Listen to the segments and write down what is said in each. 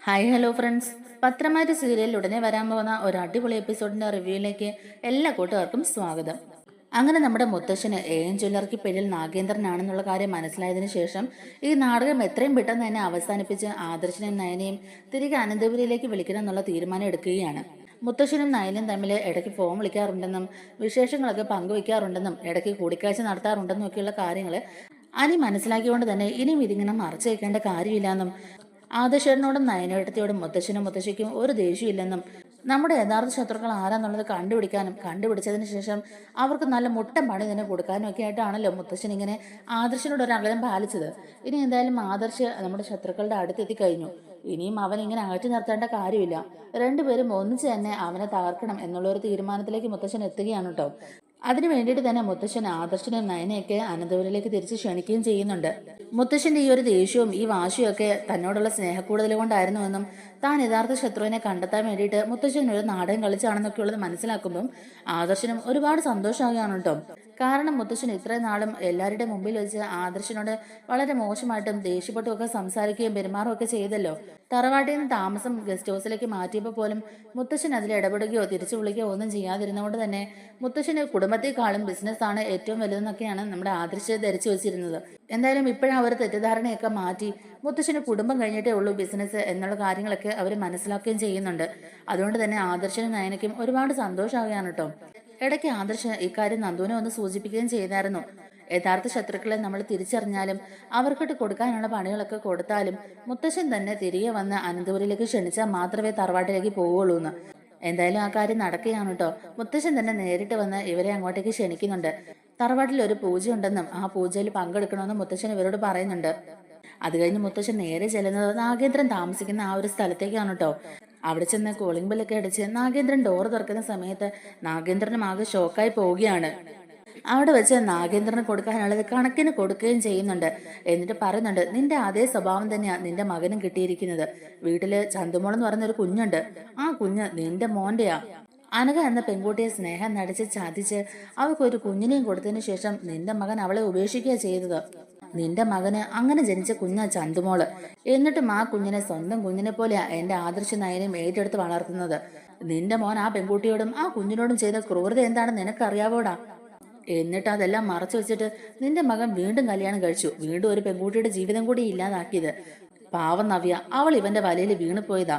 Hi hello friends, പത്രമാറ്റ് സീരിയലിൽ ഉടനെ വരാൻ പോകുന്ന ഒരു അടിപൊളി എപ്പിസോഡിന്റെ റിവ്യൂയിലേക്ക് എല്ലാ കൂട്ടുകാർക്കും സ്വാഗതം. അങ്ങനെ നമ്മുടെ മുത്തശ്ശന് എൻ ജ്വല്ലറിക്ക് പേരിൽ നാഗേന്ദ്രനാണെന്നുള്ള കാര്യം മനസ്സിലായതിനു ശേഷം ഈ നാടകം എത്രയും പെട്ടെന്ന് തന്നെ അവസാനിപ്പിച്ച് ആദർശനെയും നയനെയും തിരികെ അനന്തപുരിയിലേക്ക് വിളിക്കണം എന്നുള്ള തീരുമാനം എടുക്കുകയാണ്. മുത്തശ്ശനും നയനും തമ്മിൽ ഇടയ്ക്ക് ഫോൺ വിളിക്കാറുണ്ടെന്നും വിശേഷങ്ങളൊക്കെ പങ്കുവയ്ക്കാറുണ്ടെന്നും ഇടയ്ക്ക് കൂടിക്കാഴ്ച നടത്താറുണ്ടെന്നും ഒക്കെയുള്ള കാര്യങ്ങൾ അനി മനസ്സിലാക്കിക്കൊണ്ട് തന്നെ ഇനിയും ഇതിങ്ങനെ മറച്ചു വയ്ക്കേണ്ട കാര്യമില്ലെന്നും ആദർശനോടും നയനേട്ടത്തിയോടും മുത്തശ്ശനും മുത്തശ്ശിക്കും ഒരു ദേഷ്യമില്ലെന്നും നമ്മുടെ യഥാർത്ഥ ശത്രുക്കൾ ആരാന്നുള്ളത് കണ്ടുപിടിക്കാനും കണ്ടുപിടിച്ചതിന് ശേഷം അവർക്ക് നല്ല മുട്ടൻ പണി തന്നെ കൊടുക്കാനും ഒക്കെ ആയിട്ടാണല്ലോ മുത്തശ്ശൻ ഇങ്ങനെ ആദർശനോട് ഒരു അകലം പാലിച്ചത്. ഇനി എന്തായാലും ആദർശ് നമ്മുടെ ശത്രുക്കളുടെ അടുത്തെത്തി കഴിഞ്ഞു. ഇനിയും അവൻ ഇങ്ങനെ അകറ്റി നിർത്തേണ്ട കാര്യമില്ല. രണ്ടുപേരും ഒന്നിച്ച് തന്നെ അവനെ തകർക്കണം എന്നുള്ള ഒരു തീരുമാനത്തിലേക്ക് മുത്തശ്ശൻ എത്തുകയാണ് കേട്ടോ. അതിനു വേണ്ടിയിട്ട് തന്നെ മുത്തശ്ശൻ ആദർശനും നയനെയൊക്കെ അനന്തപുരിയിലേക്ക് തിരിച്ച് ക്ഷണിക്കുകയും ചെയ്യുന്നുണ്ട്. മുത്തശ്ശന്റെ ഈ ഒരു ദേഷ്യവും ഈ വാശിയും ഒക്കെ തന്നോടുള്ള സ്നേഹക്കൂടുതൽ കൊണ്ടായിരുന്നുവെന്നും താൻ യഥാർത്ഥ ശത്രുവിനെ കണ്ടെത്താൻ വേണ്ടിയിട്ട് മുത്തശ്ശൻ ഒരു നാടകം കളിച്ചാണെന്നൊക്കെ ഉള്ളത് മനസ്സിലാക്കുമ്പം ആദർശനും ഒരുപാട് സന്തോഷമാകുകയാണ് കേട്ടോ. കാരണം മുത്തശ്ശൻ ഇത്രയും നാളും എല്ലാവരുടെ മുമ്പിൽ വെച്ച് ആദർശനോട് വളരെ മോശമായിട്ടും ദേഷ്യപ്പെട്ടും ഒക്കെ സംസാരിക്കുകയും പെരുമാറുകയും ഒക്കെ ചെയ്തല്ലോ. തറവാട്ടിൽ നിന്ന് താമസം ഗസ്റ്റ് ഹൗസിലേക്ക് മാറ്റിയപ്പോൾ പോലും മുത്തശ്ശൻ അതിൽ ഇടപെടുകയോ തിരിച്ചു വിളിക്കുകയോ ഒന്നും ചെയ്യാതിരുന്നതുകൊണ്ട് തന്നെ മുത്തശ്ശന് കുടുംബത്തെക്കാളും ബിസിനസ്സാണ് ഏറ്റവും വലുതെന്നൊക്കെയാണ് നമ്മുടെ ആദർശ് ധരിച്ചു വെച്ചിരുന്നത്. എന്തായാലും ഇപ്പോഴും അവർ തെറ്റിദ്ധാരണയൊക്കെ മാറ്റി മുത്തശ്ശന് കുടുംബം കഴിഞ്ഞിട്ടേ ഉള്ളൂ ബിസിനസ് എന്നുള്ള കാര്യങ്ങളൊക്കെ അവർ മനസ്സിലാക്കുകയും ചെയ്യുന്നുണ്ട്. അതുകൊണ്ട് തന്നെ ആദർശനും നയനയ്ക്കും ഒരുപാട് സന്തോഷമാവുകയാണ് കേട്ടോ. ഇടയ്ക്ക് ആദർശ് ഇക്കാര്യം നന്ദുവിനെ ഒന്ന് സൂചിപ്പിക്കുകയും ചെയ്തായിരുന്നു. യഥാർത്ഥ ശത്രുക്കളെ നമ്മൾ തിരിച്ചറിഞ്ഞാലും അവർക്കിട്ട് കൊടുക്കാനുള്ള പണികളൊക്കെ കൊടുത്താലും മുത്തശ്ശൻ തന്നെ തിരികെ വന്ന് അനന്തപുരിയിലേക്ക് ക്ഷണിച്ചാൽ മാത്രമേ തറവാട്ടിലേക്ക് പോവുള്ളൂ എന്ന്. എന്തായാലും ആ കാര്യം നടക്കുകയാണ് കേട്ടോ. മുത്തശ്ശൻ തന്നെ നേരിട്ട് വന്ന് ഇവരെ അങ്ങോട്ടേക്ക് ക്ഷണിക്കുന്നുണ്ട്. തറവാട്ടിൽ ഒരു പൂജയുണ്ടെന്നും ആ പൂജയിൽ പങ്കെടുക്കണമെന്നും മുത്തശ്ശൻ ഇവരോട് പറയുന്നുണ്ട്. അത് കഴിഞ്ഞ് മുത്തശ്ശൻ നേരെ ചെല്ലുന്നത് നാഗേന്ദ്രൻ താമസിക്കുന്ന ആ ഒരു സ്ഥലത്തേക്കാണ് കേട്ടോ. അവിടെ ചെന്ന് കോളിംഗ് ബെല്ലൊക്കെ അടിച്ച് നാഗേന്ദ്രൻ ഡോർ തുറക്കുന്ന സമയത്ത് നാഗേന്ദ്രനും ആകെ ഷോക്കായി പോവുകയാണ്. അവിടെ വെച്ച് നാഗേന്ദ്രന് കൊടുക്കാനുള്ളത് കണക്കിന് കൊടുക്കുകയും ചെയ്യുന്നുണ്ട്. എന്നിട്ട് പറയുന്നുണ്ട്, നിന്റെ അതേ സ്വഭാവം തന്നെയാ നിന്റെ മകനും കിട്ടിയിരിക്കുന്നത്. വീട്ടില് ചന്തുമോൾ എന്ന് പറയുന്ന ഒരു കുഞ്ഞുണ്ട്. ആ കുഞ്ഞ് നിന്റെ മോന്റെയാ. അനഘ എന്ന പെൺകുട്ടിയെ സ്നേഹം നടിച്ച് ചതിച്ച് അവൾക്ക് ഒരു കുഞ്ഞിനെയും കൊടുത്തതിന് ശേഷം നിന്റെ മകൻ അവളെ ഉപേക്ഷിക്കുക ചെയ്തത്. നിന്റെ മകന് അങ്ങനെ ജനിച്ച കുഞ്ഞാ ചന്തുമോള്. എന്നിട്ടും ആ കുഞ്ഞിനെ സ്വന്തം കുഞ്ഞിനെ പോലെയാ എന്റെ ആദർശ നയനം ഏറ്റെടുത്ത് വളർത്തുന്നത്. നിന്റെ മോൻ ആ പെൺകുട്ടിയോടും ആ കുഞ്ഞിനോടും ചെയ്ത ക്രൂരത എന്താണെന്ന് നിനക്കറിയാവോടാ? എന്നിട്ട് അതെല്ലാം മറച്ചു വെച്ചിട്ട് നിന്റെ മകൻ വീണ്ടും കല്യാണം കഴിച്ചു. വീണ്ടും ഒരു പെൺകുട്ടിയുടെ ജീവിതം കൂടി ഇല്ലാതാക്കിയത്. പാവം നവ്യ, അവൾ ഇവന്റെ വലയിൽ വീണുപോയതാ.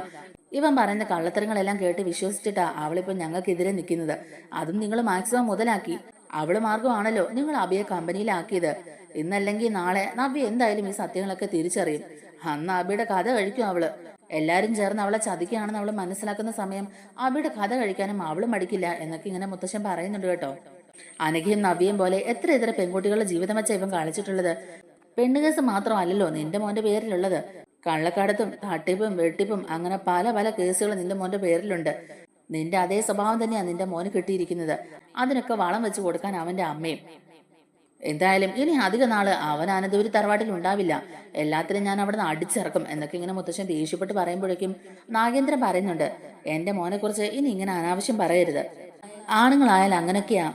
ഇവൻ പറയുന്ന കള്ളത്തരങ്ങളെല്ലാം കേട്ട് വിശ്വസിച്ചിട്ടാ അവളിപ്പോ ഞങ്ങൾക്കെതിരെ നിൽക്കുന്നത്. അതും നിങ്ങൾ മാക്സിമം മുതലാക്കി. അവള് മാർഗമാണല്ലോ നിങ്ങൾ അബിയെ കമ്പനിയിലാക്കിയത്. ഇന്നല്ലെങ്കിൽ നാളെ നവ്യ എന്തായാലും ഈ സത്യങ്ങളൊക്കെ തിരിച്ചറിയും. അന്ന് അബിയുടെ കഥ കഴിക്കും അവള്. എല്ലാരും ചേർന്ന് അവളെ ചതിക്കുകയാണെന്ന് അവള് മനസ്സിലാക്കുന്ന സമയം അബിയുടെ കഥ കഴിക്കാനും അവള് മടിക്കില്ല എന്നൊക്കെ ഇങ്ങനെ മുത്തശ്ശൻ പറയുന്നുണ്ട് കേട്ടോ. അനഘയും നവ്യയും പോലെ എത്ര പെൺകുട്ടികളുടെ ജീവിതം വെച്ച ഇവൻ കളിച്ചിട്ടുള്ളത്. പെണ്ണുകേസ് മാത്രമല്ലല്ലോ നിന്റെ മോന്റെ പേരിലുള്ളത്. കള്ളക്കടത്തും തട്ടിപ്പും വെട്ടിപ്പും അങ്ങനെ പല പല കേസുകൾ നിന്റെ മോന്റെ പേരിലുണ്ട്. നിന്റെ അതേ സ്വഭാവം തന്നെയാണ് നിന്റെ മോന് കിട്ടിയിരിക്കുന്നത്. അതിനൊക്കെ വളം വെച്ച് കൊടുക്കാൻ അവന്റെ അമ്മയും. എന്തായാലും ഇനി അധിക നാള് അവൻ അനന്തപുരി തറവാട്ടിൽ ഉണ്ടാവില്ല. എല്ലാത്തിനും ഞാൻ അവിടെ നിന്ന് അടിച്ചിറക്കും എന്നൊക്കെ ഇങ്ങനെ മുത്തശ്ശൻ ദേഷ്യപ്പെട്ട് പറയുമ്പോഴേക്കും നാഗേന്ദ്രൻ പറയുന്നുണ്ട്, എന്റെ മോനെ കുറിച്ച് ഇനി ഇങ്ങനെ അനാവശ്യം പറയരുത്. ആണുങ്ങളായാൽ അങ്ങനെയൊക്കെയാ.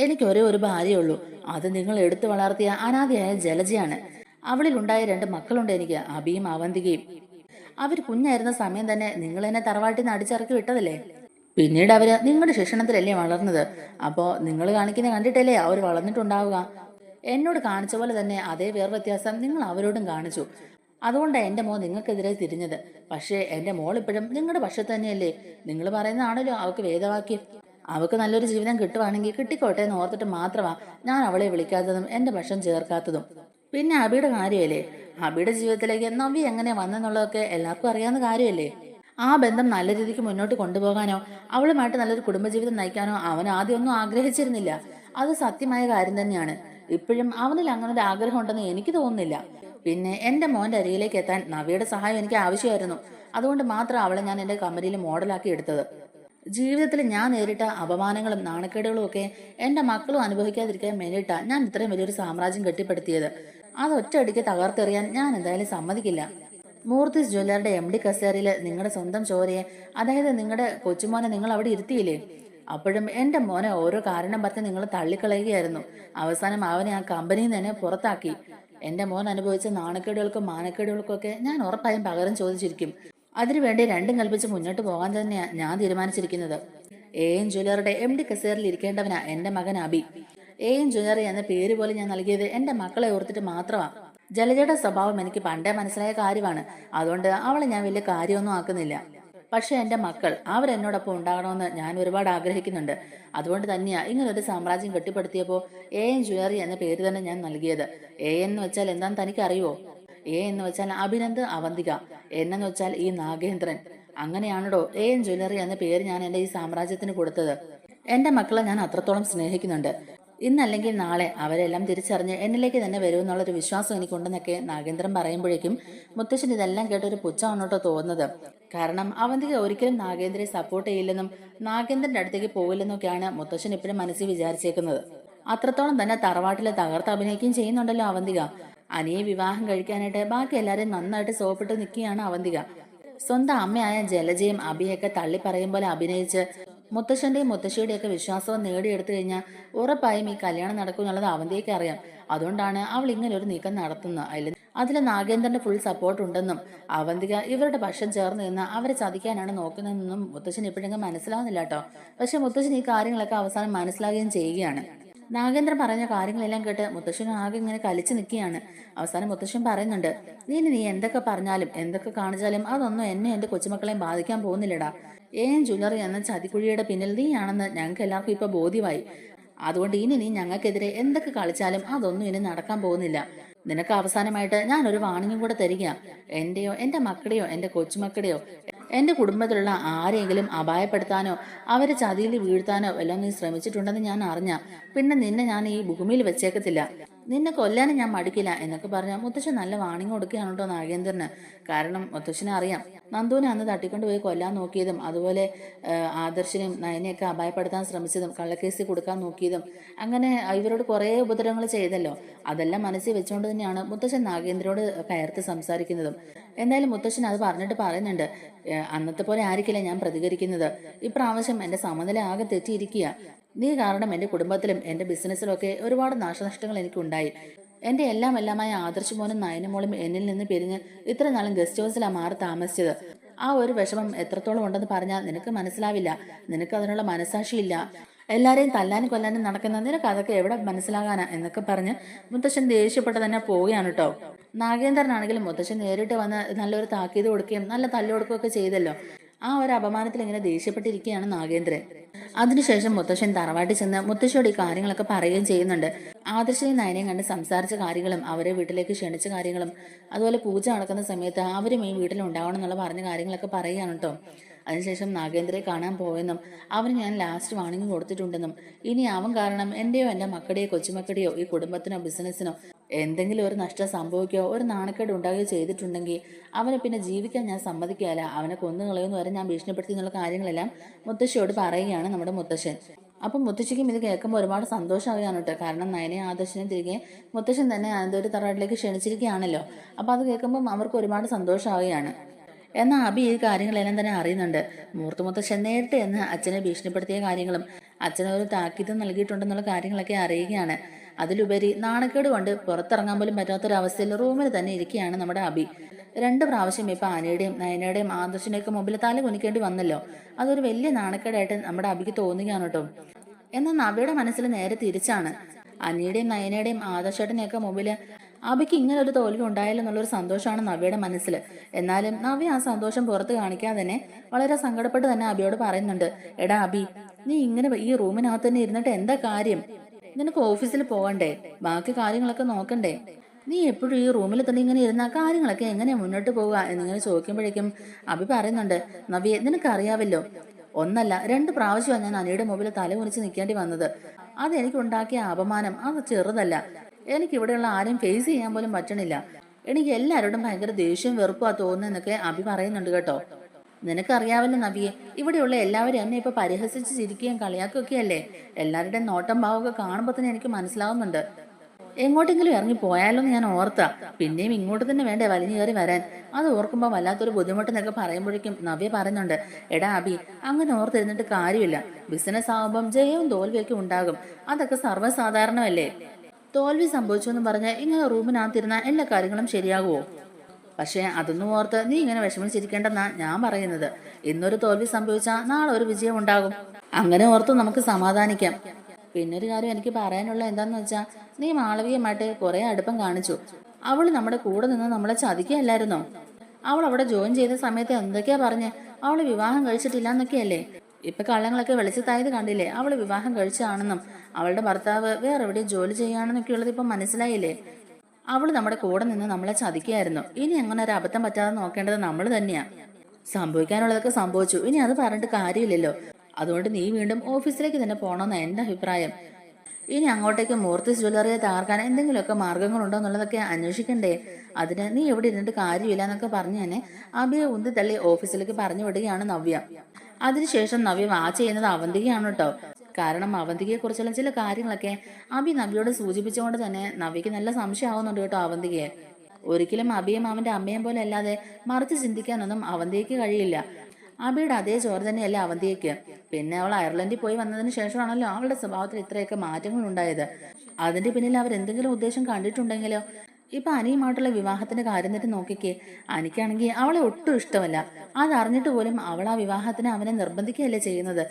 എനിക്ക് ഒരേ ഒരു ഭാര്യയുള്ളൂ. അത് നിങ്ങൾ എടുത്തു വളർത്തിയ അനാഥയായ ജലജയാണ്. അവളിൽ ഉണ്ടായ 2 മക്കളുണ്ട് എനിക്ക്, അബിയും അവന്തികയും. അവർ കുഞ്ഞായിരുന്ന സമയം തന്നെ നിങ്ങൾ എന്നെ തറവാട്ടിൽ നിന്ന് അടിച്ചിറക്കി വിട്ടതല്ലേ. പിന്നീട് അവര് നിങ്ങളുടെ ശിക്ഷണത്തിലല്ലേ വളർന്നത്. അപ്പോ നിങ്ങൾ കാണിക്കുന്ന കണ്ടിട്ടല്ലേ അവർ വളർന്നിട്ടുണ്ടാവുക. എന്നോട് കാണിച്ച പോലെ തന്നെ അതേ വ്യത്യാസം നിങ്ങൾ അവരോടും കാണിച്ചു. അതുകൊണ്ടാണ് എന്റെ മോൻ നിങ്ങൾക്കെതിരെ തിരിഞ്ഞത്. പക്ഷേ എന്റെ മോൾ ഇപ്പോഴും നിങ്ങളുടെ പക്ഷത്ത് തന്നെയല്ലേ. നിങ്ങൾ പറയുന്നതാണല്ലോ അവൾക്ക് വേദവാക്യം. അവൾക്ക് നല്ലൊരു ജീവിതം കിട്ടുവാണെങ്കിൽ കിട്ടിക്കോട്ടെ എന്ന് ഓർത്തിട്ട് മാത്രമാ ഞാൻ അവളെ വിളിക്കാത്തതും എന്റെ പക്ഷം ചേർക്കാത്തതും. പിന്നെ അബിയുടെ കാര്യമല്ലേ, അബിയുടെ ജീവിതത്തിലേക്ക് നവ്യ എങ്ങനെ വന്നെന്നുള്ളതൊക്കെ എല്ലാവർക്കും അറിയാവുന്ന കാര്യമല്ലേ. ആ ബന്ധം നല്ല രീതിക്ക് മുന്നോട്ട് കൊണ്ടുപോകാനോ അവളുമായിട്ട് നല്ലൊരു കുടുംബജീവിതം നയിക്കാനോ അവൻ ആദ്യമൊന്നും ആഗ്രഹിച്ചിരുന്നില്ല. അത് സത്യമായ കാര്യം തന്നെയാണ്. ഇപ്പോഴും അവനിൽ അങ്ങനെ ഒരു ആഗ്രഹം ഉണ്ടെന്ന് എനിക്ക് തോന്നുന്നില്ല. പിന്നെ എന്റെ മോന്റെ അരികിലേക്ക് എത്താൻ നവ്യയുടെ സഹായം എനിക്ക് ആവശ്യമായിരുന്നു. അതുകൊണ്ട് മാത്രം അവളെ ഞാൻ എന്റെ കമ്പനിയിൽ മോഡലാക്കി എടുത്തത്. ജീവിതത്തിൽ ഞാൻ നേരിട്ട അപമാനങ്ങളും നാണക്കേടുകളും ഒക്കെ എന്റെ മക്കളും അനുഭവിക്കാതിരിക്കാൻ വേണ്ടിയിട്ടാ ഞാൻ ഇത്രയും വലിയൊരു സാമ്രാജ്യം കെട്ടിപ്പടുത്തിയത്. അത് ഒറ്റയടിക്ക് തകർത്തെറിയാൻ ഞാൻ എന്തായാലും സമ്മതിക്കില്ല. മൂർത്തിസ് ജ്വല്ലറിയുടെ MD കസേരയിൽ നിങ്ങളുടെ സ്വന്തം ചോരയെ, അതായത് നിങ്ങളുടെ കൊച്ചുമോനെ നിങ്ങൾ അവിടെ ഇരുത്തിയില്ലേ. അപ്പോഴും എന്റെ മോനെ ഓരോ കാരണം പറഞ്ഞ് നിങ്ങൾ തള്ളിക്കളയുകയായിരുന്നു. അവസാനം അവനെ ആ കമ്പനിയിൽ നിന്ന് തന്നെ പുറത്താക്കി. എന്റെ മോൻ അനുഭവിച്ച നാണക്കേടുകൾക്കും മാനക്കേടുകൾക്കും ഒക്കെ ഞാൻ ഉറപ്പായും പകരം ചോദിച്ചിരിക്കും. അതിനുവേണ്ടി രണ്ടും കൽപ്പിച്ച് മുന്നോട്ട് പോകാൻ തന്നെയാണ് ഞാൻ തീരുമാനിച്ചിരിക്കുന്നത്. എൻ ജ്വല്ലറിയുടെ MD കസേരയിൽ ഇരിക്കേണ്ടവനാ എന്റെ മകൻ അബി. എൻ ജ്വല്ലറി എന്ന പേര് പോലെ ഞാൻ നൽകിയത് എന്റെ മക്കളെ ഓർത്തിട്ട് മാത്രമാണ്. ജലജയുടെ സ്വഭാവം എനിക്ക് പണ്ടേ മനസ്സിലായ കാര്യമാണ്. അതുകൊണ്ട് അവളെ ഞാൻ വലിയ കാര്യമൊന്നും ആക്കുന്നില്ല. പക്ഷെ എന്റെ മക്കൾ അവരെന്നോടൊപ്പം ഉണ്ടാകണമെന്ന് ഞാൻ ഒരുപാട് ആഗ്രഹിക്കുന്നുണ്ട്. അതുകൊണ്ട് തന്നെയാ ഇങ്ങനൊരു സാമ്രാജ്യം കെട്ടിപ്പടുത്തിയപ്പോൾ AN ജ്വല്ലറി എന്ന പേര് തന്നെ ഞാൻ നൽകിയത്. AN എന്ന് വെച്ചാൽ എന്താന്ന് തനിക്ക് അറിയുവോ? A എന്ന് വെച്ചാൽ അഭിനന്ദ് അവന്തിക, N എന്ന് വെച്ചാൽ ഈ നാഗേന്ദ്രൻ. അങ്ങനെയാണോ AN ജ്വല്ലറി എന്ന പേര് ഞാൻ എന്റെ ഈ സാമ്രാജ്യത്തിന് കൊടുത്തത്. എന്റെ മക്കളെ ഞാൻ അത്രത്തോളം സ്നേഹിക്കുന്നുണ്ട്. ഇന്നല്ലെങ്കിൽ നാളെ അവരെല്ലാം തിരിച്ചറിഞ്ഞ് എന്നിലേക്ക് തന്നെ വരുമെന്നുള്ളൊരു വിശ്വാസം എനിക്കുണ്ടെന്നൊക്കെ നാഗേന്ദ്രൻ പറയുമ്പോഴേക്കും മുത്തശ്ശൻ ഇതെല്ലാം കേട്ടൊരു പുച്ഛമാണോട്ടോ തോന്നുന്നത്. കാരണം അവന്തിക ഒരിക്കലും നാഗേന്ദ്രയെ സപ്പോർട്ട് ചെയ്യില്ലെന്നും നാഗേന്ദ്രന്റെ അടുത്തേക്ക് പോകില്ലെന്നൊക്കെയാണ് മുത്തശ്ശൻ ഇപ്പോഴും മനസ്സിൽ വിചാരിച്ചേക്കുന്നത്. അത്രത്തോളം തന്നെ തറവാട്ടിലെ തകർത്ത് അഭിനയിക്കുകയും ചെയ്യുന്നുണ്ടല്ലോ അവന്തിക. അനിയെ വിവാഹം കഴിക്കാനായിട്ട് ബാക്കി എല്ലാവരെയും നന്നായിട്ട് സോപ്പിട്ട് നിൽക്കുകയാണ് അവന്തിക. സ്വന്തം അമ്മയായ ജലജയും അഭിയൊക്കെ തള്ളി പറയും പോലെ അഭിനയിച്ച് മുത്തശ്ശന്റെയും മുത്തശ്ശിയുടെയൊക്കെ വിശ്വാസവും നേടിയെടുത്തു കഴിഞ്ഞാൽ ഉറപ്പായും ഈ കല്യാണം നടക്കും എന്നുള്ളത് അവന്തിക്ക് അറിയാം. അതുകൊണ്ടാണ് അവൾ ഇങ്ങനെ ഒരു നീക്കം നടത്തുന്നത്. അതിൽ നാഗേന്ദ്രന്റെ ഫുൾ സപ്പോർട്ട് ഉണ്ടെന്നും അവന്തിക ഇവരുടെ പക്ഷം ചേർന്ന് നിന്ന് അവരെ ചതിക്കാനാണ് നോക്കുന്നതെന്നും മുത്തശ്ശൻ ഇപ്പോഴെങ്കിലും മനസ്സിലാവുന്നില്ല കേട്ടോ. പക്ഷെ മുത്തശ്ശൻ ഈ കാര്യങ്ങളൊക്കെ അവസാനം മനസ്സിലാകുകയും ചെയ്യുകയാണ്. നാഗേന്ദ്രൻ പറഞ്ഞ കാര്യങ്ങളെല്ലാം കേട്ട് മുത്തശ്ശനും ആകെ ഇങ്ങനെ കലിച്ചു നിൽക്കുകയാണ്. അവസാനം മുത്തശ്ശൻ പറയുന്നുണ്ട്, നീ എന്തൊക്കെ പറഞ്ഞാലും എന്തൊക്കെ കാണിച്ചാലും അതൊന്നും എന്നെ എന്റെ കൊച്ചുമക്കളെയും ബാധിക്കാൻ പോകുന്നില്ലടാ. AN ജ്വല്ലറി എന്ന ചതിക്കുഴിയുടെ പിന്നിൽ നീയാണെന്ന് ഞങ്ങൾക്ക് എല്ലാവർക്കും ഇപ്പൊ ബോധ്യമായി. അതുകൊണ്ട് ഇനി നീ ഞങ്ങൾക്കെതിരെ എന്തൊക്കെ കളിച്ചാലും അതൊന്നും ഇനി നടക്കാൻ പോകുന്നില്ല. നിനക്ക് അവസാനമായിട്ട് ഞാനൊരു വാണിംഗും കൂടെ തരിക. എന്റെയോ എന്റെ മക്കളുടെയോ എന്റെ കൊച്ചുമക്കളുടെയോ എന്റെ കുടുംബത്തിലുള്ള ആരെങ്കിലും അപായപ്പെടുത്താനോ അവരെ ചതിയിൽ വീഴ്ത്താനോ എല്ലാം നീ ശ്രമിച്ചിട്ടുണ്ടെന്ന് ഞാൻ അറിഞ്ഞ പിന്നെ നിന്നെ ഞാൻ ഈ ഭൂമിയിൽ വെച്ചേക്കത്തില്ല. നിന്നെ കൊല്ലാനും ഞാൻ മടിക്കില്ല എന്നൊക്കെ പറഞ്ഞ മുത്തശ്ശൻ നല്ല വാണിംഗ് കൊടുക്കുകയാണ് കേട്ടോ നാഗേന്ദ്രന്. കാരണം മുത്തശ്ശനെ അറിയാം, നന്ദുവിനെ അന്ന് തട്ടിക്കൊണ്ടുപോയി കൊല്ലാൻ നോക്കിയതും അതുപോലെ ആദർശിനെയും നയനെയൊക്കെ അപായപ്പെടുത്താൻ ശ്രമിച്ചതും കള്ളക്കേസിൽ കൊടുക്കാൻ നോക്കിയതും അങ്ങനെ ഇവരോട് കുറേ ഉപദ്രവങ്ങൾ ചെയ്തല്ലോ. അതെല്ലാം മനസ്സിൽ വെച്ചുകൊണ്ട് തന്നെയാണ് മുത്തശ്ശൻ നാഗേന്ദ്രനോട് കയർത്ത് സംസാരിക്കുന്നതും. എന്തായാലും മുത്തശ്ശൻ അത് പറഞ്ഞിട്ട് പറയുന്നുണ്ട്, അന്നത്തെ പോലെ ആയിരിക്കില്ല ഞാൻ പ്രതികരിക്കുന്നത്. ഇപ്രാവശ്യം എന്റെ സമനില ആകെ തെറ്റിയിരിക്കുക. നീ കാരണം എന്റെ കുടുംബത്തിലും എന്റെ ബിസിനസ്സിലും ഒക്കെ ഒരുപാട് നാശനഷ്ടങ്ങൾ എനിക്കുണ്ടായി. എന്റെ എല്ലാമായ ആദർശ് മോനും നയനമോളും എന്നിൽ നിന്ന് പിരിഞ്ഞ് ഇത്ര നാളും ഗസ്റ്റ് ഹൗസിലാണ് മാറി താമസിച്ചത്. ആ ഒരു വിഷമം എത്രത്തോളം ഉണ്ടെന്ന് പറഞ്ഞാൽ നിനക്ക് മനസ്സിലാവില്ല. നിനക്ക് അതിനുള്ള മനസാക്ഷിയില്ല. എല്ലാരെയും തല്ലാനും കൊല്ലാനും നടക്കുന്ന നിനക്ക് അതൊക്കെ എവിടെ മനസ്സിലാകാനാ എന്നൊക്കെ പറഞ്ഞ് മുത്തശ്ശൻ ദേഷ്യപ്പെട്ട് തന്നെ പോവുകയാണ് കേട്ടോ. നാഗേന്ദ്രനാണെങ്കിലും മുത്തശ്ശൻ നേരിട്ട് വന്ന് നല്ലൊരു താക്കീത് കൊടുക്കുകയും നല്ല തല്ലു കൊടുക്കുകയൊക്കെ ചെയ്തല്ലോ. ആ ഒരു അപമാനത്തിൽ ഇങ്ങനെ ദേഷ്യപ്പെട്ടിരിക്കുകയാണ് നാഗേന്ദ്രൻ. അതിനുശേഷം മുത്തശ്ശൻ തറവാട്ടിൽ ചെന്ന് മുത്തശ്ശിയോട് ഈ കാര്യങ്ങളൊക്കെ പറയുകയും ചെയ്യുന്നുണ്ട്. ആദർശയും നയനയും കണ്ട് സംസാരിച്ച കാര്യങ്ങളും അവരെ വീട്ടിലേക്ക് ക്ഷണിച്ച കാര്യങ്ങളും അതുപോലെ പൂജ നടക്കുന്ന സമയത്ത് അവരും ഈ വീട്ടിൽ ഉണ്ടാവണം എന്നുള്ള പറഞ്ഞ കാര്യങ്ങളൊക്കെ പറയുകയാണ് കേട്ടോ. അതിനുശേഷം നാഗേന്ദ്രയെ കാണാൻ പോയെന്നും അവന് ഞാൻ ലാസ്റ്റ് വാണിംഗ് കൊടുത്തിട്ടുണ്ടെന്നും ഇനി അവൻ കാരണം എന്റെയോ എന്റെ മക്കളുടെയോ കൊച്ചുമക്കളുടെയോ ഈ കുടുംബത്തിനോ ബിസിനസ്സിനോ എന്തെങ്കിലും ഒരു നഷ്ടം സംഭവിക്കുകയോ ഒരു നാണക്കേട് ഉണ്ടാകുകയോ ചെയ്തിട്ടുണ്ടെങ്കിൽ അവനെ പിന്നെ ജീവിക്കാൻ ഞാൻ സമ്മതിക്കുകയല്ല, അവനെ കൊന്നുകളയെന്ന് വരെ ഞാൻ ഭീഷണിപ്പെടുത്തി എന്നുള്ള കാര്യങ്ങളെല്ലാം മുത്തശ്ശിയോട് പറയുകയാണ് നമ്മുടെ മുത്തശ്ശൻ. അപ്പം മുത്തശ്ശിക്കും ഇത് കേൾക്കുമ്പോൾ ഒരുപാട് സന്തോഷമാവുകയാണ് കേട്ടോ. കാരണം നയനെ ആദർശനെ തിരികെ മുത്തശ്ശൻ തന്നെ അനന്തപുരി തറവാട്ടിലേക്ക് ക്ഷണിച്ചിരിക്കുകയാണല്ലോ. അപ്പം അത് കേൾക്കുമ്പം അവർക്ക് ഒരുപാട് സന്തോഷമാവുകയാണ്. എന്നാൽ അബി ഈ കാര്യങ്ങളെല്ലാം തന്നെ അറിയുന്നുണ്ട്. മൂർത്തി മുത്തശ്ശൻ നേരിട്ട് എന്ന് അച്ഛനെ ഭീഷണിപ്പെടുത്തിയ കാര്യങ്ങളും അച്ഛനൊരു താക്കീത് നൽകിയിട്ടുണ്ടെന്നുള്ള കാര്യങ്ങളൊക്കെ അറിയുകയാണ്. അതിലുപരി നാണക്കേട് കൊണ്ട് പുറത്തിറങ്ങാൻ പോലും പറ്റാത്തൊരവസ്ഥയിൽ റൂമിൽ തന്നെ ഇരിക്കുകയാണ് നമ്മുടെ അബി. 2 പ്രാവശ്യം ഇപ്പൊ ആനയുടെയും നയനയുടെയും ആദർശിനെയൊക്കെ മുമ്പിൽ തല കുനിക്കേണ്ടി വന്നല്ലോ. അതൊരു വലിയ നാണക്കേടായിട്ട് നമ്മുടെ അബിക്ക് തോന്നുകയാണ് കേട്ടോ. എന്നാൽ നവ്യയുടെ മനസ്സിൽ നേരെ തിരിച്ചാണ്. അനിയുടെയും നയനയുടെയും ആദർശേട്ടനെയൊക്കെ മുമ്പിൽ അബിക്ക് ഇങ്ങനെ ഒരു തോൽവി ഉണ്ടായല്ലോ എന്നുള്ളൊരു സന്തോഷമാണ് നവ്യയുടെ മനസ്സിൽ. എന്നാലും നവ്യ ആ സന്തോഷം പുറത്ത് കാണിക്കാതെ തന്നെ വളരെ സങ്കടപ്പെട്ട് തന്നെ അബിയോട് പറയുന്നുണ്ട്, എടാ അബി, നീ ഇങ്ങനെ ഈ റൂമിനകത്ത് തന്നെ ഇരുന്നിട്ട് എന്താ കാര്യം? നിനക്ക് ഓഫീസിൽ പോകണ്ടേ? ബാക്കി കാര്യങ്ങളൊക്കെ നോക്കണ്ടേ? നീ എപ്പോഴും ഈ റൂമിൽ തന്നെ ഇങ്ങനെ ഇരുന്ന കാര്യങ്ങളൊക്കെ എങ്ങനെയാ മുന്നോട്ട് പോവുക എന്നിങ്ങനെ ചോദിക്കുമ്പോഴേക്കും അബി പറയുന്നുണ്ട്, നവ്യെ, നിനക്കറിയാവല്ലോ, 1 അല്ല 2 പ്രാവശ്യമാണ് ഞാൻ അനിയുടെ മുമ്പിൽ തല കുനിച്ച് നിൽക്കേണ്ടി വന്നത്. അതെനിക്ക് ഉണ്ടാക്കിയ അപമാനം അത് ചെറുതല്ല. എനിക്ക് ഇവിടെയുള്ള ആരെയും ഫേസ് ചെയ്യാൻ പോലും പറ്റണില്ല. എനിക്ക് എല്ലാവരോടും ഭയങ്കര ദേഷ്യവും വെറുപ്പാ തോന്നുന്നൊക്കെ അബി പറയുന്നുണ്ട് കേട്ടോ. നിനക്കറിയാവല്ലോ നവ്യെ, ഇവിടെയുള്ള എല്ലാവരും എന്നെ ഇപ്പൊ പരിഹസിച്ച് ചിരിക്കുകയും കളിയാക്കുകയൊക്കെയല്ലേ. എല്ലാവരുടെയും നോട്ടം ഭാവമൊക്കെ കാണുമ്പോൾ തന്നെ എനിക്ക് മനസ്സിലാവുന്നുണ്ട്. എങ്ങോട്ടെങ്കിലും ഇറങ്ങി പോയാലോ എന്ന് ഞാൻ ഓർത്താ. പിന്നെയും ഇങ്ങോട്ട് തന്നെ വേണ്ടേ വലിഞ്ഞു കയറി വരാൻ? അത് ഓർക്കുമ്പോൾ വല്ലാത്തൊരു ബുദ്ധിമുട്ടെന്നൊക്കെ പറയുമ്പോഴേക്കും നവ്യ പറയുന്നുണ്ട്, എടാ അബി, അങ്ങനെ ഓർത്തിരുന്നിട്ട് കാര്യമില്ല. ബിസിനസ് ആകുമ്പം ജയവും തോൽവിയൊക്കെ ഉണ്ടാകും. അതൊക്കെ സർവ്വസാധാരണമല്ലേ. തോൽവി സംഭവിച്ചു എന്ന് പറഞ്ഞ് ഇങ്ങനെ റൂമിനകത്തിരുന്ന എല്ലാ കാര്യങ്ങളും ശരിയാകുമോ? പക്ഷേ അതൊന്നും ഓർത്ത് നീ ഇങ്ങനെ വിഷമിച്ചിരിക്കേണ്ടെന്നാ ഞാൻ പറയുന്നത്. ഇന്നൊരു തോൽവി സംഭവിച്ചാൽ നാളെ ഒരു വിജയം ഉണ്ടാകും. അങ്ങനെ ഓർത്ത് നമുക്ക് സമാധാനിക്കാം. പിന്നൊരു കാര്യം എനിക്ക് പറയാനുള്ള എന്താന്ന് വെച്ചാൽ, നീ മാളവികമായിട്ട് കുറെ അടുപ്പം കാണിച്ചു. അവൾ നമ്മുടെ കൂടെ നിന്ന് നമ്മളെ ചതിക്കുകയല്ലായിരുന്നോ? അവൾ അവിടെ ജോയിൻ ചെയ്ത സമയത്ത് എന്തൊക്കെയാ പറഞ്ഞ്? അവള് വിവാഹം കഴിച്ചിട്ടില്ല എന്നൊക്കെയല്ലേ? ഇപ്പൊ കള്ളങ്ങളൊക്കെ വെളിച്ചത്തായത് കണ്ടില്ലേ? അവള് വിവാഹം കഴിച്ചാണെന്നും അവളുടെ ഭർത്താവ് വേറെ എവിടെയും ജോലി ചെയ്യുകയാണെന്നൊക്കെ ഉള്ളത് ഇപ്പൊ മനസ്സിലായില്ലേ? അവള് നമ്മുടെ കൂടെ നിന്ന് നമ്മളെ ചതിക്കുകയായിരുന്നു. ഇനി അങ്ങനെ ഒരു അബദ്ധം പറ്റാതെ നോക്കേണ്ടത് നമ്മൾ തന്നെയാ. സംഭവിക്കാനുള്ളതൊക്കെ സംഭവിച്ചു, ഇനി അത് പറഞ്ഞിട്ട് കാര്യമില്ലല്ലോ. അതുകൊണ്ട് നീ വീണ്ടും ഓഫീസിലേക്ക് തന്നെ പോകണമെന്ന എന്റെ അഭിപ്രായം. ഇനി അങ്ങോട്ടേക്ക് മൂർത്തിസ് ജ്വല്ലറിയെ തകർക്കാൻ എന്തെങ്കിലുമൊക്കെ മാർഗങ്ങളുണ്ടോ എന്നുള്ളതൊക്കെ അന്വേഷിക്കണ്ടേ? അതിന് നീ എവിടെ ഇരുന്നിട്ട് കാര്യമില്ല എന്നൊക്കെ പറഞ്ഞു തന്നെ അബിയെ ഉന്തി തള്ളി ഓഫീസിലേക്ക് പറഞ്ഞു വിടുകയാണ് നവ്യ. അതിനുശേഷം നവ്യ വാച്ച് ചെയ്യുന്നത് അവന്തികയാണ് കേട്ടോ. കാരണം അവന്തികയെ കുറിച്ചുള്ള ചില കാര്യങ്ങളൊക്കെ അബി നവ്യയോട് സൂചിപ്പിച്ചുകൊണ്ട് തന്നെ നവ്യക്ക് നല്ല സംശയമാവുന്നുണ്ട് കേട്ടോ അവന്തികയെ. ഒരിക്കലും അബിയും അവന്റെ അമ്മയും പോലെ അല്ലാതെ മറിച്ച് ചിന്തിക്കാനൊന്നും അവന്തികയ്ക്ക് കഴിയില്ല. അബിയുടെ അതേ ചോര തന്നെയല്ല അവന്തികയ്ക്ക്. പിന്നെ അവൾ അയർലൻഡിൽ പോയി വന്നതിന് ശേഷമാണല്ലോ അവളുടെ സ്വഭാവത്തിൽ ഇത്രയൊക്കെ മാറ്റങ്ങൾ ഉണ്ടായത്. അതിന്റെ പിന്നിൽ അവരെന്തെങ്കിലും ഉദ്ദേശം കണ്ടിട്ടുണ്ടെങ്കിലോ? ഇപ്പൊ അനിയുമായിട്ടുള്ള വിവാഹത്തിന്റെ കാര്യം തന്നെ നോക്കിക്കേ. അനിക്കാണെങ്കിൽ അവളെ ഒട്ടും ഇഷ്ടമല്ല. അതറിഞ്ഞിട്ട് പോലും അവൾ ആ വിവാഹത്തിന് അവനെ നിർബന്ധിക്കുകയല്ലേ ചെയ്യുന്നത്.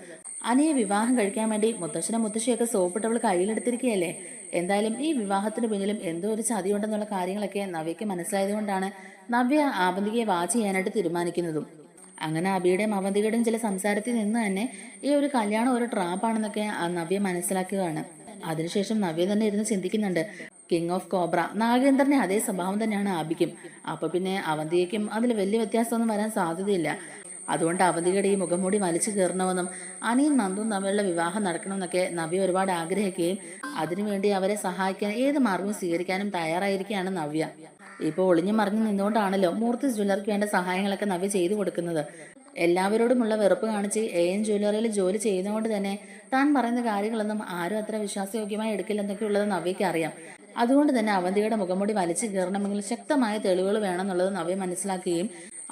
അനിയെ വിവാഹം കഴിക്കാൻ വേണ്ടി മുത്തശ്ശനും മുത്തശ്ശിയൊക്കെ സോപ്പിട്ടവൾ കയ്യിലെടുത്തിരിക്കുകയല്ലേ. എന്തായാലും ഈ വിവാഹത്തിന് പിന്നിലും എന്തോ ഒരു ചതിയുണ്ടെന്നുള്ള കാര്യങ്ങളൊക്കെ നവ്യയ്ക്ക് മനസ്സിലായതുകൊണ്ടാണ് നവ്യ അവന്തികയെ വാച്ച് ചെയ്യാനായിട്ട് തീരുമാനിക്കുന്നതും. അങ്ങനെ അബിയുടെയും അവന്തികയുടെയും ചില സംസാരത്തിൽ നിന്ന് തന്നെ ഈ ഒരു കല്യാണം ഒരു ട്രാപ്പാണെന്നൊക്കെ നവ്യ മനസ്സിലാക്കുകയാണ്. അതിനുശേഷം നവ്യ തന്നെ ഇരുന്ന് ചിന്തിക്കുന്നുണ്ട്, കിങ് ഓഫ് കോബ്ര നാഗേന്ദ്രന്റെ അതേ സ്വഭാവം തന്നെയാണ് അബിക്കും. അപ്പൊ പിന്നെ അവന്തികയ്ക്കും അതിൽ വലിയ വ്യത്യാസമൊന്നും വരാൻ സാധ്യതയില്ല. അതുകൊണ്ട് അവന്തികയുടെ ഈ മുഖംമൂടി വലിച്ചു കയറണമെന്നും അനിയും നന്ദും തമ്മിലുള്ള വിവാഹം നടക്കണമെന്നൊക്കെ നവ്യ ഒരുപാട് ആഗ്രഹിക്കുകയും അതിനുവേണ്ടി അവരെ സഹായിക്കാൻ ഏത് മാർഗവും സ്വീകരിക്കാനും തയ്യാറായിരിക്കുകയാണ് നവ്യ. ഇപ്പോൾ ഒളിഞ്ഞു മറിഞ്ഞു നിന്നുകൊണ്ടാണല്ലോ മൂർത്തിസ് ജ്വല്ലറിക്ക് വേണ്ട സഹായങ്ങളൊക്കെ നവ്യ ചെയ്തു കൊടുക്കുന്നത്. എല്ലാവരോടുമുള്ള വെറുപ്പ് കാണിച്ച് AN ജ്വല്ലറിയിൽ ജോലി ചെയ്യുന്നതുകൊണ്ട് തന്നെ താൻ പറയുന്ന കാര്യങ്ങളൊന്നും ആരും അത്ര വിശ്വാസയോഗ്യമായി എടുക്കില്ലെന്നൊക്കെ ഉള്ളത് നവ്യയ്ക്ക് അറിയാം. അതുകൊണ്ട് തന്നെ അവന്തികയുടെ മുഖംമൂടി വലിച്ചു കയറണമെങ്കിൽ ശക്തമായ തെളിവുകൾ വേണമെന്നുള്ളത് നവ്യ മനസ്സിലാക്കുകയും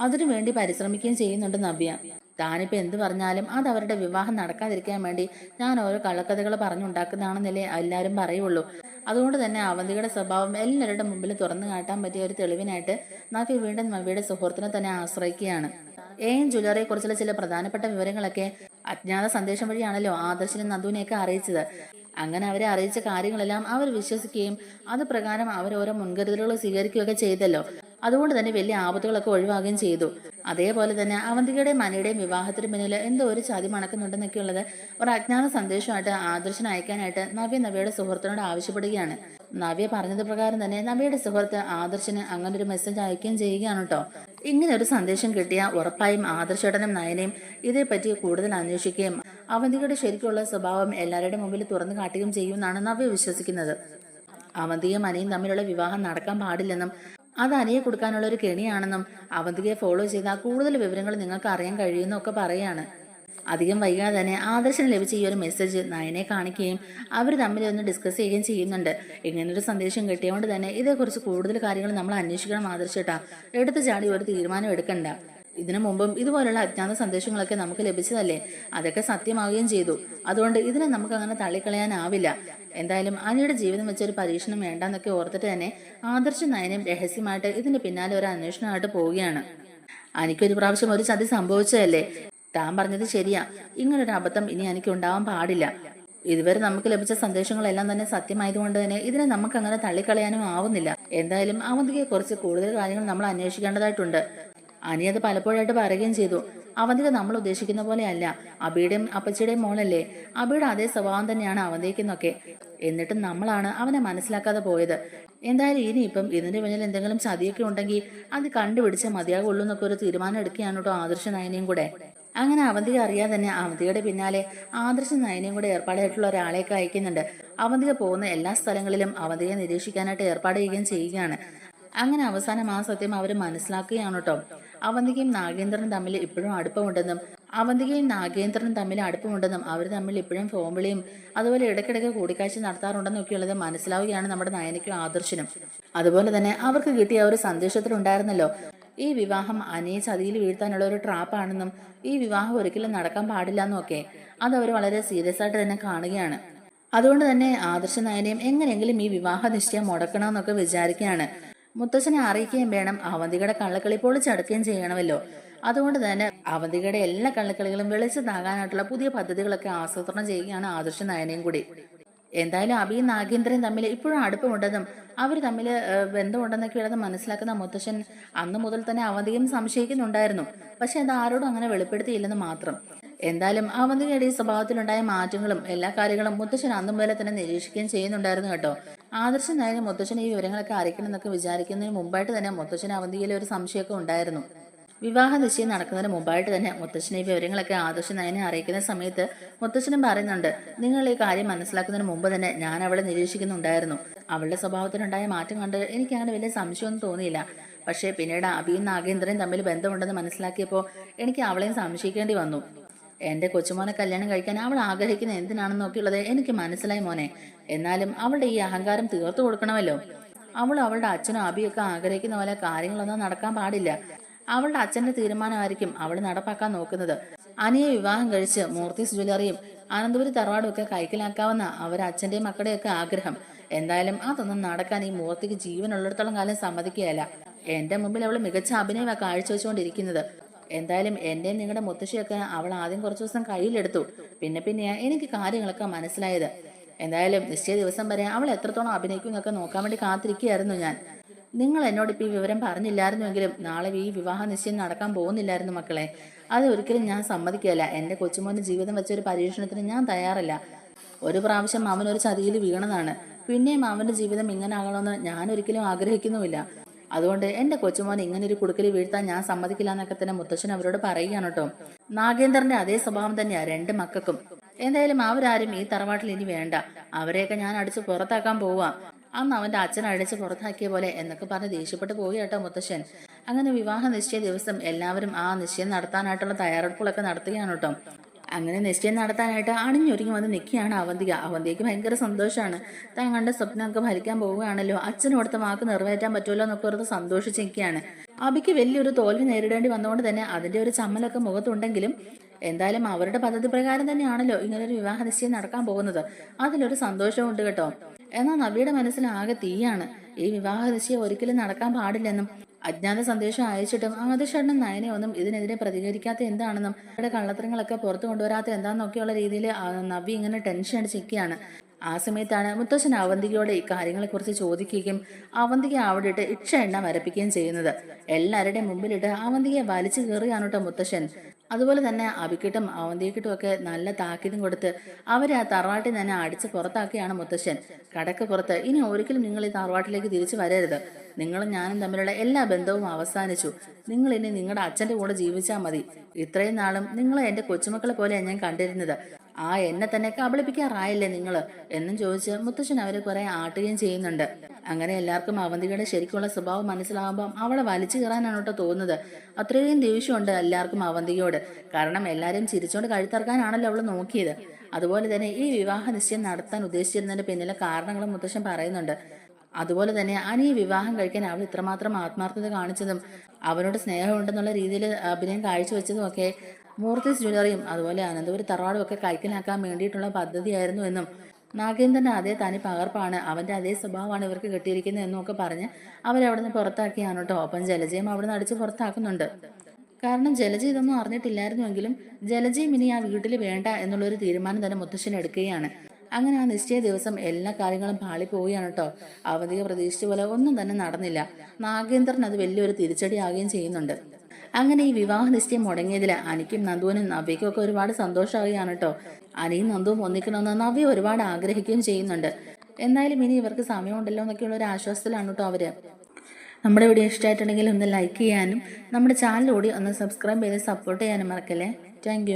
അതിനു വേണ്ടി പരിശ്രമിക്കുകയും ചെയ്യുന്നുണ്ട് നവ്യ. താനിപ്പോ എന്ത് പറഞ്ഞാലും അത് അവരുടെ വിവാഹം നടക്കാതിരിക്കാൻ വേണ്ടി ഞാൻ ഓരോ കള്ളക്കഥകൾ പറഞ്ഞുണ്ടാക്കുന്നതാണെന്നല്ലേ എല്ലാവരും പറയുള്ളൂ. അതുകൊണ്ട് തന്നെ അവന്തികയുടെ സ്വഭാവം എല്ലാവരുടെ മുമ്പിൽ തുറന്നു കാട്ടാൻ പറ്റിയ ഒരു തെളിവിനായിട്ട് നവ്യ വീണ്ടും നവ്യയുടെ സുഹൃത്തിനെ തന്നെ ആശ്രയിക്കുകയാണ്. AN ജ്വല്ലറിയെ കുറിച്ചുള്ള ചില പ്രധാനപ്പെട്ട വിവരങ്ങളൊക്കെ അജ്ഞാത സന്ദേശം വഴിയാണല്ലോ ആദർശനും നന്ദുവിനെയൊക്കെ അറിയിച്ചത്. അങ്ങനെ അവരെ അറിയിച്ച കാര്യങ്ങളെല്ലാം അവർ വിശ്വസിക്കുകയും അത് പ്രകാരം അവർ ഓരോ മുൻകരുതലുകൾ സ്വീകരിക്കുകയൊക്കെ ചെയ്തല്ലോ. അതുകൊണ്ട് തന്നെ വലിയ ആപത്തുകളൊക്കെ ഒഴിവാകുകയും ചെയ്തു. അതേപോലെ തന്നെ അവന്തികയുടെയും മനയുടെയും വിവാഹത്തിന് പിന്നിൽ എന്തോ ഒരു ചതി മണക്കുന്നുണ്ടെന്നൊക്കെ ഉള്ളത് ഒരു അജ്ഞാത സന്ദേശമായിട്ട് ആദർശന് അയക്കാനായിട്ട് നവ്യയുടെ സുഹൃത്തിനോട് ആവശ്യപ്പെടുകയാണ്. നവ്യ പറഞ്ഞത് പ്രകാരം തന്നെ നവ്യയുടെ സുഹൃത്ത് ആദർശന് അങ്ങനെ ഒരു മെസ്സേജ് അയക്കുകയും ചെയ്യുകയാണ് കേട്ടോ. ഇങ്ങനെ ഒരു സന്ദേശം കിട്ടിയ ഉറപ്പായും ആദർശേട്ടനും നയനയും ഇതേപ്പറ്റി കൂടുതൽ അന്വേഷിക്കുകയും അവന്തികയുടെ ശരിക്കുള്ള സ്വഭാവം എല്ലാവരുടെ മുമ്പിൽ തുറന്നു കാട്ടുകയും ചെയ്യുമെന്നാണ് നവ്യ വിശ്വസിക്കുന്നത്. അവന്തികയും അനിയും തമ്മിലുള്ള വിവാഹം നടക്കാൻ പാടില്ലെന്നും അത് അനിയെ കൊടുക്കാനുള്ള ഒരു കെണിയാണെന്നും അവന്തികയെ ഫോളോ ചെയ്താൽ കൂടുതൽ വിവരങ്ങൾ നിങ്ങൾക്ക് അറിയാൻ കഴിയുമെന്നൊക്കെ പറയാണ്. അധികം വൈകാതെ തന്നെ ആദർശന് ലഭിച്ച ഈ ഒരു മെസ്സേജ് നയനെ കാണിക്കുകയും അവർ തമ്മിൽ ഒന്ന് ഡിസ്കസ് ചെയ്യുകയും ചെയ്യുന്നുണ്ട്. ഇങ്ങനൊരു സന്ദേശം കിട്ടിയതുകൊണ്ട് തന്നെ ഇതേക്കുറിച്ച് കൂടുതൽ കാര്യങ്ങൾ നമ്മൾ അന്വേഷിക്കണം ആദർശേട്ടാ. എടുത്തു ചാടി ഒരു തീരുമാനം എടുക്കണ്ട. ഇതിനു മുമ്പും ഇതുപോലുള്ള അജ്ഞാത സന്ദേശങ്ങളൊക്കെ നമുക്ക് ലഭിച്ചതല്ലേ, അതൊക്കെ സത്യമാവുകയും ചെയ്തു. അതുകൊണ്ട് ഇതിനെ നമുക്ക് അങ്ങനെ തള്ളിക്കളയാനാവില്ല. എന്തായാലും അനിയുടെ ജീവിതം വെച്ചൊരു പരീക്ഷണം വേണ്ടെന്നൊക്കെ ഓർത്തിട്ട് തന്നെ ആദർശ നയനം രഹസ്യമായിട്ട് ഇതിന്റെ പിന്നാലെ ഒരു അന്വേഷണമായിട്ട് പോവുകയാണ്. എനിക്കൊരു പ്രാവശ്യം ഒരു ചതി സംഭവിച്ചതല്ലേ, താൻ പറഞ്ഞത് ശരിയാ. ഇങ്ങനൊരു അബദ്ധം ഇനി എനിക്ക് ഉണ്ടാവാൻ പാടില്ല. ഇതുവരെ നമുക്ക് ലഭിച്ച സന്ദേശങ്ങളെല്ലാം തന്നെ സത്യമായതുകൊണ്ട് തന്നെ ഇതിനെ നമുക്ക് അങ്ങനെ തള്ളിക്കളയാനും ആവുന്നില്ല. എന്തായാലും അവന്തികയെ കുറിച്ച് കൂടുതൽ കാര്യങ്ങൾ നമ്മൾ അന്വേഷിക്കേണ്ടതായിട്ടുണ്ട്. അനി അത് പലപ്പോഴായിട്ട് പറയുകയും ചെയ്തു. അവന്തിക നമ്മൾ ഉദ്ദേശിക്കുന്ന പോലെ അല്ല, അബിയുടെയും അപ്പച്ചിയുടെയും മോളല്ലേ. അബിയുടെ അതേ സ്വഭാവം തന്നെയാണ് അവന്തിക്കുന്നൊക്കെ. എന്നിട്ടും നമ്മളാണ് അവനെ മനസ്സിലാക്കാതെ പോയത്. എന്തായാലും ഇനിയിപ്പം ഇതിന്റെ പിന്നിൽ എന്തെങ്കിലും ചതിയൊക്കെ ഉണ്ടെങ്കിൽ അത് കണ്ടുപിടിച്ച് മതിയാകുള്ളൂ എന്നൊക്കെ ഒരു തീരുമാനം എടുക്കുകയാണ് കേട്ടോ ആദർശ നയനയും കൂടെ. അങ്ങനെ അവന്തിക അറിയാതെ തന്നെ അവന്തികയുടെ പിന്നാലെ ആദർശ നയനയും കൂടെ ഏർപ്പാടായിട്ടുള്ള ഒരാളെയൊക്കെ അയക്കുന്നുണ്ട്. അവന്തിക പോകുന്ന എല്ലാ സ്ഥലങ്ങളിലും അവന്തികയെ നിരീക്ഷിക്കാനായിട്ട് ഏർപ്പാട് ചെയ്യുകയും ചെയ്യുകയാണ്. അങ്ങനെ അവസാനം ആ സത്യം അവർ മനസ്സിലാക്കുകയാണ് കേട്ടോ. അവന്തികയും നാഗേന്ദ്രനും തമ്മിൽ ഇപ്പോഴും അടുപ്പമുണ്ടെന്നും അവർ തമ്മിൽ ഇപ്പോഴും ഫോൺ വിളിയും അതുപോലെ ഇടയ്ക്കിടയ്ക്ക് കൂടിക്കാഴ്ച നടത്താറുണ്ടെന്നൊക്കെയുള്ളത് മനസ്സിലാവുകയാണ് നമ്മുടെ നയനയ്ക്കും ആദർശനും. അതുപോലെ തന്നെ അവർക്ക് കിട്ടിയ ഒരു സന്ദേശത്തിലുണ്ടായിരുന്നല്ലോ, ഈ വിവാഹം അനിയെ ചതിയിൽ വീഴ്ത്താനുള്ള ഒരു ട്രാപ്പാണെന്നും ഈ വിവാഹം ഒരിക്കലും നടക്കാൻ പാടില്ല എന്നൊക്കെ. അതവർ വളരെ സീരിയസ് ആയിട്ട് തന്നെ കാണുകയാണ്. അതുകൊണ്ട് തന്നെ ആദർശ നയനയും എങ്ങനെയെങ്കിലും ഈ വിവാഹ നിശ്ചയം മുടക്കണമെന്നൊക്കെ വിചാരിക്കുകയാണ്. മുത്തശ്ശനെ അറിയിക്കുകയും വേണം, അവന്തികയുടെ കള്ളക്കളി പൊളിച്ചടക്കുകയും ചെയ്യണമല്ലോ. അതുകൊണ്ട് തന്നെ അവന്തികയുടെ എല്ലാ കള്ളക്കളികളും വെളിച്ചത്താകാനായിട്ടുള്ള പുതിയ പദ്ധതികളൊക്കെ ആസൂത്രണം ചെയ്യുകയാണ് ആദർശ നയനയും കൂടി. എന്തായാലും അഭിയും നാഗേന്ദ്രൻ തമ്മിൽ ഇപ്പോഴും അടുപ്പമുണ്ടെന്നും അവർ തമ്മിൽ ബന്ധമുണ്ടെന്നൊക്കെ ഉള്ളത് മനസ്സിലാക്കുന്ന മുത്തശ്ശൻ അന്ന് മുതൽ തന്നെ അവന്തികയും സംശയിക്കുന്നുണ്ടായിരുന്നു. പക്ഷെ അത് ആരോടും അങ്ങനെ വെളിപ്പെടുത്തിയില്ലെന്ന് മാത്രം. എന്തായാലും അവന്തികയുടെ ഈ സ്വഭാവത്തിലുണ്ടായ മാറ്റങ്ങളും എല്ലാ കാര്യങ്ങളും മുത്തശ്ശൻ അന്നു മുതലേ തന്നെ നിരീക്ഷിക്കുകയും ചെയ്യുന്നുണ്ടായിരുന്നു കേട്ടോ. ആദർശൻ നായകൻ മുത്തശ്ശൻ ഈ വിവരങ്ങളൊക്കെ അറിയിക്കണം എന്നൊക്കെ വിചാരിക്കുന്നതിന് മുമ്പായിട്ട് തന്നെ മുത്തശ്ശൻ അവന്തികയിലെ ഒരു സംശയമൊക്കെ ഉണ്ടായിരുന്നു. വിവാഹ നിശ്ചയം നടക്കുന്നതിന് മുമ്പായിട്ട് തന്നെ മുത്തശ്ശനെ ഈ വിവരങ്ങളൊക്കെ ആദർശ നയനെ അറിയിക്കുന്ന സമയത്ത് മുത്തശ്ശനും പറയുന്നുണ്ട്, നിങ്ങൾ ഈ കാര്യം മനസ്സിലാക്കുന്നതിന് മുമ്പ് തന്നെ ഞാൻ അവളെ നിരീക്ഷിക്കുന്നുണ്ടായിരുന്നു. അവളുടെ സ്വഭാവത്തിലുണ്ടായ മാറ്റം കണ്ട് എനിക്ക് അങ്ങനെ വലിയ സംശയമൊന്നും തോന്നിയില്ല. പക്ഷേ പിന്നീട് അഭിയും നാഗേന്ദ്രനും തമ്മിൽ ബന്ധമുണ്ടെന്ന് മനസ്സിലാക്കിയപ്പോൾ എനിക്ക് അവളെയും സംശയിക്കേണ്ടി വന്നു. എന്റെ കൊച്ചുമോനെ കല്യാണം കഴിക്കാൻ അവൾ ആഗ്രഹിക്കുന്ന എന്തിനാണെന്ന് നോക്കിയുള്ളത് എനിക്ക് മനസ്സിലായി മോനെ. എന്നാലും അവളുടെ ഈ അഹങ്കാരം തീർത്തു കൊടുക്കണമല്ലോ. അവളുടെ അച്ഛനും അഭിയൊക്കെ ആഗ്രഹിക്കുന്ന പോലെ കാര്യങ്ങളൊന്നും നടക്കാൻ പാടില്ല. അവളുടെ അച്ഛന്റെ തീരുമാനമായിരിക്കും അവൾ നടപ്പാക്കാൻ നോക്കുന്നത്. അനിയെ വിവാഹം കഴിച്ച് മൂർത്തീസ് ജ്വല്ലറിയും അനന്തപുരി തറവാടും ഒക്കെ കൈക്കലാക്കാവുന്ന അവരച്ഛന്റെയും മക്കളുടെയൊക്കെ ആഗ്രഹം. എന്തായാലും അതൊന്നും നടക്കാൻ ഈ മൂർത്തിക്ക് ജീവനുള്ളിടത്തോളം കാലം സമ്മതിക്കുകയല്ല. എന്റെ മുമ്പിൽ അവൾ മികച്ച അഭിനയമാണ് കാഴ്ചവെച്ചുകൊണ്ടിരിക്കുന്നത്. എന്തായാലും എന്റെയും നിങ്ങളുടെ മുത്തശ്ശിയൊക്കെ അവൾ ആദ്യം കുറച്ചു ദിവസം കയ്യിലെടുത്തു. പിന്നെയാ എനിക്ക് കാര്യങ്ങളൊക്കെ മനസ്സിലായത്. എന്തായാലും നിശ്ചയ ദിവസം വരെ അവൾ എത്രത്തോളം അഭിനയിക്കും എന്നൊക്കെ നോക്കാൻ വേണ്ടി കാത്തിരിക്കുകയായിരുന്നു ഞാൻ. നിങ്ങൾ എന്നോട് ഇപ്പൊ ഈ വിവരം പറഞ്ഞില്ലായിരുന്നുവെങ്കിലും നാളെ ഈ വിവാഹ നിശ്ചയം നടക്കാൻ പോകുന്നില്ലായിരുന്നു മക്കളെ. അത് ഒരിക്കലും ഞാൻ സമ്മതിക്കുകയല്ല. എന്റെ കൊച്ചുമോന്റെ ജീവിതം വെച്ചൊരു പരീക്ഷണത്തിന് ഞാൻ തയ്യാറല്ല. ഒരു പ്രാവശ്യം അവനൊരു ചതിയിൽ വീണതാണ്. പിന്നെയും അവന്റെ ജീവിതം ഇങ്ങനെ ആകണമെന്ന് ഞാൻ ഒരിക്കലും ആഗ്രഹിക്കുന്നുമില്ല. അതുകൊണ്ട് എന്റെ കൊച്ചുമോൻ ഇങ്ങനെ ഒരു കുടുക്കൽ വീഴ്ത്താൻ ഞാൻ സമ്മതിക്കില്ല എന്നൊക്കെ തന്നെ മുത്തശ്ശൻ അവരോട് പറയുകയാണ് കേട്ടോ. നാഗേന്ദ്രന്റെ അതേ സ്വഭാവം തന്നെയാ രണ്ട് മക്കൾക്കും. എന്തായാലും അവരാരും ഈ തറവാട്ടിൽ ഇനി വേണ്ട. അവരെയൊക്കെ ഞാൻ അടിച്ച് പുറത്താക്കാൻ പോവാ. അന്ന് അവന്റെ അച്ഛൻ അടിച്ച് പുറത്താക്കിയ പോലെ എന്നൊക്കെ പറഞ്ഞ് ദേഷ്യപ്പെട്ട് പോയി കേട്ടോ മുത്തശ്ശൻ. അങ്ങനെ വിവാഹ നിശ്ചയ ദിവസം എല്ലാവരും ആ നിശ്ചയം നടത്താനായിട്ടുള്ള തയ്യാറെടുപ്പുകളൊക്കെ നടത്തുകയാണ് കേട്ടോ. അങ്ങനെ നിശ്ചയം നടത്താനായിട്ട് അണിഞ്ഞൊരുങ്ങി വന്ന് നിൽക്കുകയാണ് അവന്തിക. അവന്തികയ്ക്ക് ഭയങ്കര സന്തോഷമാണ്. താൻ കണ്ട സ്വപ്നമൊക്കെ ഭരിക്കാൻ പോവുകയാണല്ലോ, അച്ഛനും കൊടുത്ത വാക്ക് നിറവേറ്റാൻ പറ്റുമല്ലോ എന്നൊക്കെ ഓർത്ത് സന്തോഷിച്ചിരിക്കുകയാണ്. അബിക്ക് വലിയൊരു തോൽവി നേരിടേണ്ടി വന്നുകൊണ്ട് തന്നെ അതിന്റെ ഒരു ചമ്മലൊക്കെ മുഖത്തുണ്ടെങ്കിലും എന്തായാലും അവരുടെ പദ്ധതി പ്രകാരം തന്നെയാണല്ലോ ഇങ്ങനൊരു വിവാഹ നിശ്ചയം നടക്കാൻ പോകുന്നത്. അതിലൊരു സന്തോഷവും ഉണ്ട് കേട്ടോ. എന്നാൽ നവിയുടെ മനസ്സിൽ ആകെ തീയാണ്. ഈ വിവാഹ നിശ്ചയം ഒരിക്കലും നടക്കാൻ പാടില്ലെന്നും അജ്ഞാത സന്ദേശം അയച്ചിട്ടും ആദിഷണ്ണൻ നയനെയൊന്നും ഇതിനെതിരെ പ്രതികരിക്കാത്ത എന്താണെന്നും അവരുടെ കള്ളത്തരങ്ങളൊക്കെ പുറത്തു കൊണ്ടുവരാത്ത എന്താണെന്നൊക്കെയുള്ള രീതിയിൽ നവി ഇങ്ങനെ ടെൻഷൻ അടിച്ചിരിക്കുകയാണ്. ആ സമയത്താണ് മുത്തശ്ശൻ അവന്തികയോട് ഈ കാര്യങ്ങളെക്കുറിച്ച് ചോദിക്കുകയും അവന്തിക അവിടെ ഇട്ട് ഇക്ഷ എണ്ണ വരപ്പിക്കുകയും ചെയ്യുന്നത്. എല്ലാവരുടെയും മുമ്പിലിട്ട് അവന്തികയെ വലിച്ചു കയറുകയാണ് കേട്ടോ മുത്തശ്ശൻ. അതുപോലെ തന്നെ അബിക്കിട്ടും അവന്തിക്കിട്ടും ഒക്കെ നല്ല താക്കീതും കൊടുത്ത് അവരെ ആ തറവാട്ടിൽ തന്നെ അടിച്ച് പുറത്താക്കിയാണ് മുത്തശ്ശൻ. കടക്ക് പുറത്ത്, ഇനി ഒരിക്കലും നിങ്ങൾ ഈ തറവാട്ടിലേക്ക് തിരിച്ചു വരരുത്. നിങ്ങളും ഞാനും തമ്മിലുള്ള എല്ലാ ബന്ധവും അവസാനിച്ചു. നിങ്ങൾ ഇനി നിങ്ങളുടെ അച്ഛന്റെ കൂടെ ജീവിച്ചാൽ മതി. ഇത്രയും നാളും നിങ്ങളെ എന്റെ കൊച്ചുമക്കളെ പോലെയാണ് ഞാൻ കണ്ടിരുന്നത്. ആ എന്നെ തന്നെ കബളിപ്പിക്കാറായില്ലേ നിങ്ങൾ എന്നും ചോദിച്ച് മുത്തശ്ശൻ അവരെ കുറെ ആട്ടുകയും ചെയ്യുന്നുണ്ട്. അങ്ങനെ എല്ലാവർക്കും അവന്തികയുടെ ശരിക്കുള്ള സ്വഭാവം മനസ്സിലാകുമ്പോൾ അവളെ വലിച്ചു കയറാനാണ് കേട്ടോ തോന്നുന്നത്. അത്രയും ദേഷ്യമുണ്ട് എല്ലാവർക്കും അവന്തികയോട്. കാരണം എല്ലാവരെയും ചിരിച്ചോണ്ട് കഴുത്തിറക്കാനാണല്ലോ അവൾ നോക്കിയത്. അതുപോലെ തന്നെ ഈ വിവാഹ നിശ്ചയം നടത്താൻ ഉദ്ദേശിച്ചിരുന്നതിന്റെ പിന്നിലെ കാരണങ്ങളും മുത്തശ്ശൻ പറയുന്നുണ്ട്. അതുപോലെ തന്നെ അനി വിവാഹം കഴിക്കാൻ അവൾ ഇത്രമാത്രം ആത്മാർത്ഥത കാണിച്ചതും അവനോട് സ്നേഹമുണ്ടെന്നുള്ള രീതിയിൽ അഭിനയം കാഴ്ചവെച്ചതും ഒക്കെ മൂർത്തീസ് ജ്വല്ലറിയും അതുപോലെ അനന്തപുരി തറവാടും ഒക്കെ കൈക്കലാക്കാൻ വേണ്ടിയിട്ടുള്ള പദ്ധതിയായിരുന്നു എന്നും നാഗേന്ദ്രന്റെ അതേ തനി പകർപ്പാണ്, അവന്റെ അതേ സ്വഭാവമാണ് ഇവർക്ക് കിട്ടിയിരിക്കുന്നത് എന്നും ഒക്കെ പറഞ്ഞ് അവരവിടെ നിന്ന് പുറത്താക്കിയാണ് കേട്ടോ. ഒപ്പം ജലജയും അവിടെ നിന്ന് അടിച്ച് പുറത്താക്കുന്നുണ്ട്. കാരണം ജലജ ഇതൊന്നും അറിഞ്ഞിട്ടില്ലായിരുന്നുവെങ്കിലും ജലജയും ഇനി ആ വീട്ടിൽ വേണ്ട എന്നുള്ളൊരു തീരുമാനം തന്നെ മുത്തശ്ശൻ എടുക്കുകയാണ്. അങ്ങനെ ആ നിശ്ചയ ദിവസം എല്ലാ കാര്യങ്ങളും പാളിപ്പോവുകയാണ് കേട്ടോ. അവന്തിക പ്രതീക്ഷിച്ച പോലെ ഒന്നും തന്നെ നടന്നില്ല. നാഗേന്ദ്രൻ അത് വലിയൊരു തിരിച്ചടിയാവുകയും ചെയ്യുന്നുണ്ട്. അങ്ങനെ ഈ വിവാഹ നിശ്ചയം മുടങ്ങിയതിൽ അനിക്കും നന്ദുവിനും നവ്യയ്ക്കും ഒക്കെ ഒരുപാട് സന്തോഷമാവുകയാണ് കേട്ടോ. അനിയും നന്ദുവും ഒന്നിക്കണമെന്ന് നവ്യ ഒരുപാട് ആഗ്രഹിക്കുകയും ചെയ്യുന്നുണ്ട്. എന്തായാലും ഇനി ഇവർക്ക് സമയമുണ്ടല്ലോ എന്നൊക്കെയുള്ള ഒരു ആശ്വാസത്തിലാണ് കേട്ടോ അവര്. നമ്മുടെ വീഡിയോ ഇഷ്ടമായിട്ടുണ്ടെങ്കിൽ ഒന്ന് ലൈക്ക് ചെയ്യാനും നമ്മുടെ ചാനൽ കൂടി ഒന്ന് സബ്സ്ക്രൈബ് ചെയ്ത് സപ്പോർട്ട് ചെയ്യാനും മറക്കല്ലേ. താങ്ക്